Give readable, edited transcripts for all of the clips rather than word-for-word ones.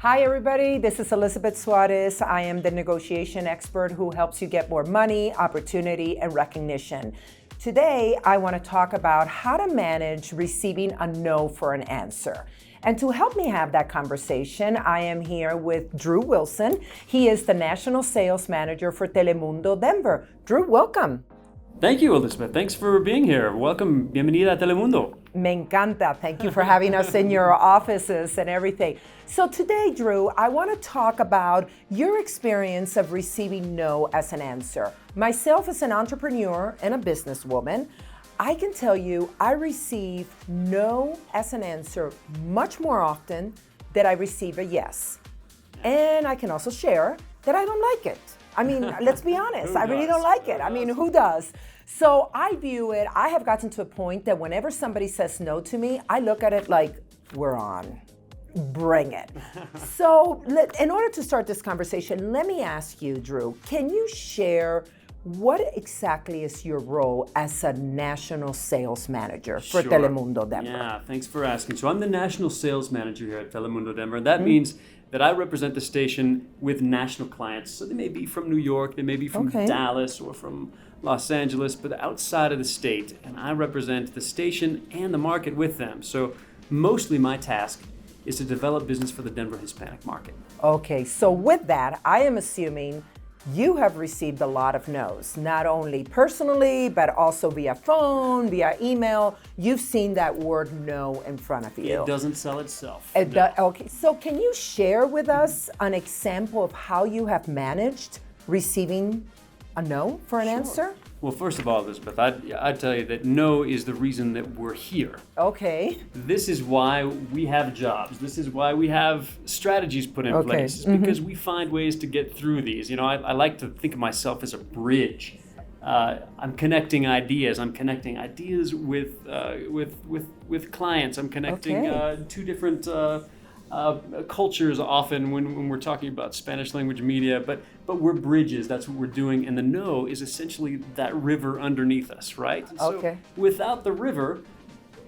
Hi, everybody. This is Elizabeth Suarez. I am the negotiation expert who helps you get more money, opportunity, and recognition. Today, I want to talk about how to manage receiving a no for an answer. And to help me have that conversation, I am here with Drew Wilson. He is the National Sales Manager for Telemundo Denver. Drew, welcome. Thank you, Elizabeth. Thanks for being here. Welcome. Bienvenida a Telemundo. Me encanta. Thank you for having us in your offices and everything. So today, Drew, I want to talk about your experience of receiving no as an answer. Myself as an entrepreneur and a businesswoman, I can tell you I receive no as an answer much more often than I receive a yes. And I can also share that I don't like it. I mean, let's be honest, I really don't like it. I mean, who does? So I view it, I have gotten to a point that whenever somebody says no to me, I look at it like, we're on. Bring it. So in order to start this conversation, let me ask you, Drew, can you share what exactly is your role as a national sales manager for Sure. Telemundo Denver? Yeah, thanks for asking. So I'm the national sales manager here at Telemundo Denver. That means that I represent the station with national clients. So they may be from New York, they may be from Dallas or from Los Angeles, but outside of the state. And I represent the station and the market with them. So mostly my task is to develop business for the Denver Hispanic market. Okay, so with that, I am assuming you have received a lot of no's, not only personally, but also via phone, via email. You've seen that word no in front of you. It doesn't sell itself. Okay, so can you share with us an example of how you have managed receiving a no for an answer? Well, first of all, Elizabeth, I'd tell you that no is the reason that we're here. Okay. This is why we have jobs. This is why we have strategies put in place. It's because we find ways to get through these. You know, I like to think of myself as a bridge. I'm connecting ideas. I'm connecting ideas with clients. I'm connecting two different cultures often when we're talking about Spanish language media, but we're bridges. That's what we're doing. And the no is essentially that river underneath us, right? And so without the river,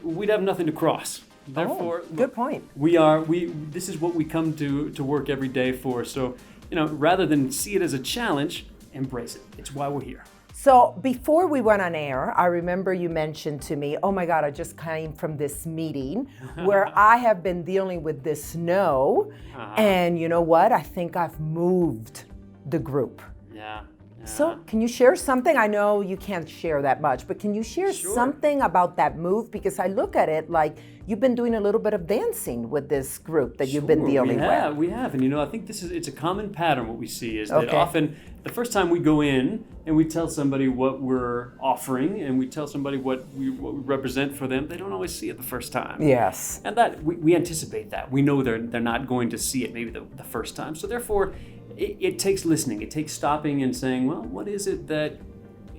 we'd have nothing to cross. Therefore, good point. This is what we come to work every day for. So, you know, rather than see it as a challenge, embrace it. It's why we're here. So before we went on air, I remember you mentioned to me, oh my God, I just came from this meeting where I have been dealing with this no. And you know what? I think I've moved the group. Yeah. So can you share something? I know you can't share that much, but can you share something about that move? Because I look at it like you've been doing a little bit of dancing with this group that you've been dealing with. We have. And you know, I think it's a common pattern what we see is that often the first time we go in and we tell somebody what we're offering and we tell somebody what we represent for them, they don't always see it the first time. Yes. And that we anticipate that. We know they're not going to see it maybe the first time. So therefore, it takes listening. It takes stopping and saying, well, what is it that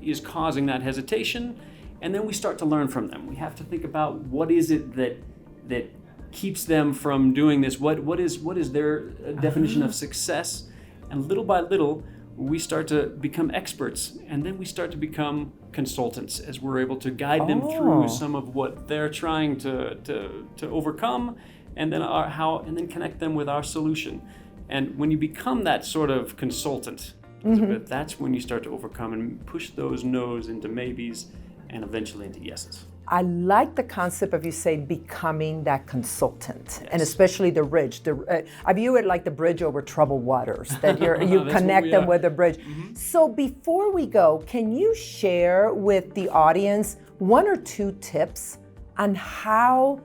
is causing that hesitation? And then we start to learn from them. We have to think about what is it that keeps them from doing this? What is their definition of success? And little by little, we start to become experts, and then we start to become consultants as we're able to guide them through some of what they're trying to overcome, and then connect them with our solution. And when you become that sort of consultant, that's when you start to overcome and push those no's into maybes and eventually into yeses. I like the concept of you saying becoming that consultant, and especially the bridge. I view it like the bridge over troubled waters, that you connect them with the bridge. So before we go, can you share with the audience one or two tips on how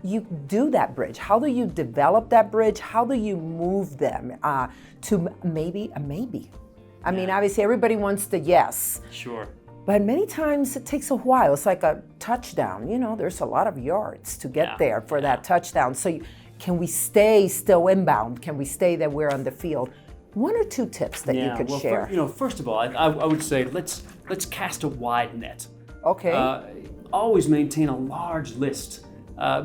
you do that bridge? How do you develop that bridge? How do you move them to maybe a maybe? I mean, obviously everybody wants the yes. Sure. But many times it takes a while. It's like a touchdown. You know, there's a lot of yards to get there for that touchdown. So can we stay still inbound? Can we stay that we're on the field? One or two tips that you could share. First of all, I would say let's cast a wide net. Okay. Always maintain a large list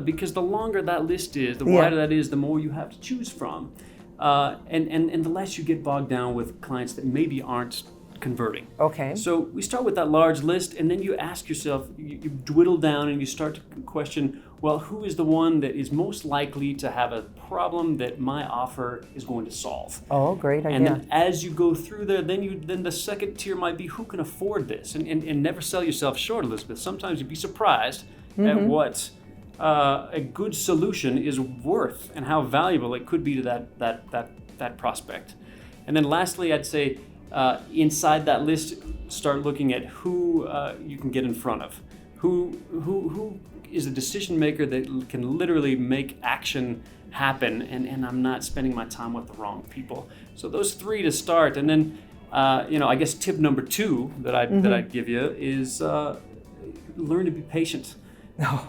because the longer that list is, the wider that is, the more you have to choose from. And the less you get bogged down with clients that maybe aren't converting. Okay. So we start with that large list, and then you ask yourself, you dwindle down and you start to question, well, who is the one that is most likely to have a problem that my offer is going to solve? Oh, great idea. And then as you go through there, then the second tier might be who can afford this? And never sell yourself short, Elizabeth. Sometimes you'd be surprised at what a good solution is worth and how valuable it could be to that prospect. And then lastly, I'd say inside that list, start looking at who you can get in front of. Who is a decision maker that can literally make action happen, and I'm not spending my time with the wrong people. So those three to start, and then I guess tip number 2 that I'd give you is learn to be patient.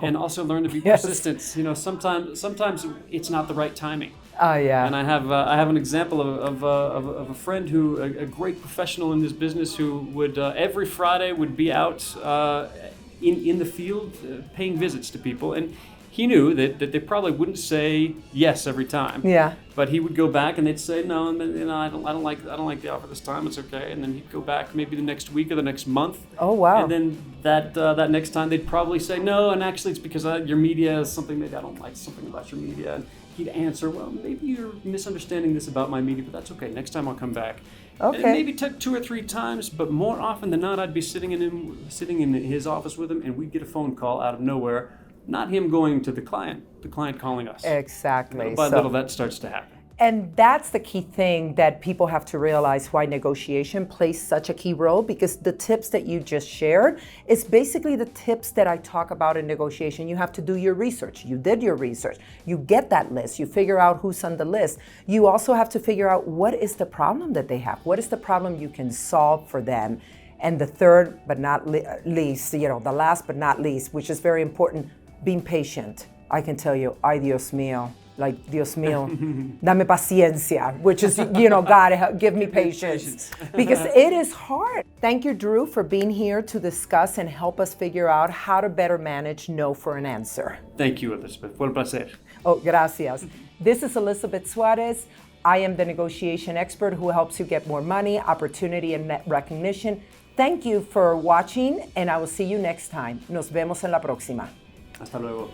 And also learn to be persistent. Sometimes it's not the right timing. Oh, yeah. And I have an example of a friend who, a great professional in this business, who would every Friday would be out in the field paying visits to people, and he knew that they probably wouldn't say yes every time. Yeah. But he would go back and they'd say no, I don't like the offer this time. It's okay. And then he'd go back maybe the next week or the next month. Oh, wow. And then that next time they'd probably say no, and actually it's because your media is something that I don't like, something about your media. And he'd answer, well, maybe you're misunderstanding this about my media, but that's okay. Next time I'll come back. Okay. And it maybe took 2 or 3 times, but more often than not, I'd be sitting in his office with him, and we'd get a phone call out of nowhere. Not him going to the client calling us. Exactly. Little by little, that starts to happen. And that's the key thing that people have to realize, why negotiation plays such a key role, because the tips that you just shared is basically the tips that I talk about in negotiation. You have to do your research. You did your research. You get that list. You figure out who's on the list. You also have to figure out what is the problem that they have. What is the problem you can solve for them? And the third but not least, the last but not least, which is very important, being patient. I can tell you, ay Dios mío, like Dios mío, dame paciencia, which is, God, give me patience. Because it is hard. Thank you, Drew, for being here to discuss and help us figure out how to better manage no for an answer. Thank you, Elizabeth. Fue un placer. Oh, gracias. This is Elizabeth Suarez. I am the negotiation expert who helps you get more money, opportunity, and net recognition. Thank you for watching, and I will see you next time. Nos vemos en la próxima. Hasta luego.